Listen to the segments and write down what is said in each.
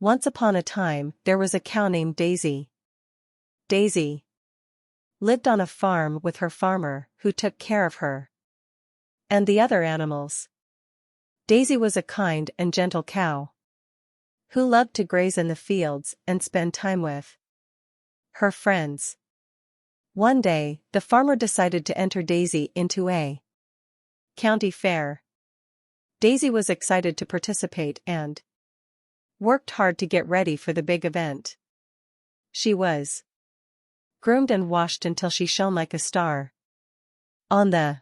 Once upon a time, there was a cow named Daisy. Daisy lived on a farm with her farmer, who took care of her and the other animals. Daisy was a kind and gentle cow who loved to graze in the fields and spend time with her friends. One day, the farmer decided to enter Daisy into a county fair. Daisy was excited to participate and worked hard to get ready for the big event. She was groomed and washed until she shone like a star. On the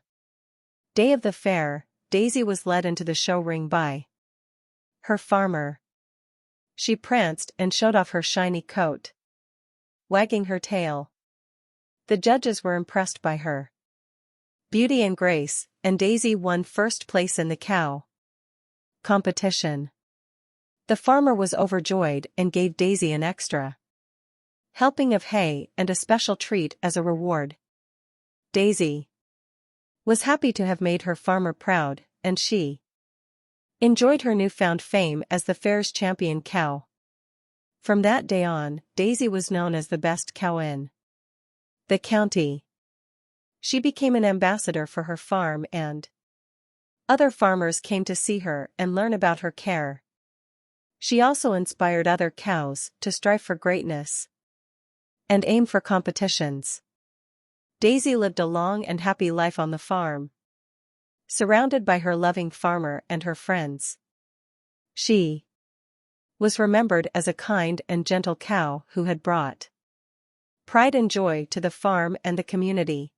day of the fair, Daisy was led into the show ring by her farmer. She pranced and showed off her shiny coat, wagging her tail. The judges were impressed by her beauty and grace, and Daisy won first place in the cow competition. The farmer was overjoyed and gave Daisy an extra helping of hay and a special treat as a reward. Daisy was happy to have made her farmer proud, and she enjoyed her newfound fame as the fair's champion cow. From that day on, Daisy was known as the best cow in the county. She became an ambassador for her farm, and other farmers came to see her and learn about her care. She also inspired other cows to strive for greatness and aim for competitions. Daisy lived a long and happy life on the farm, surrounded by her loving farmer and her friends. She was remembered as a kind and gentle cow who had brought pride and joy to the farm and the community.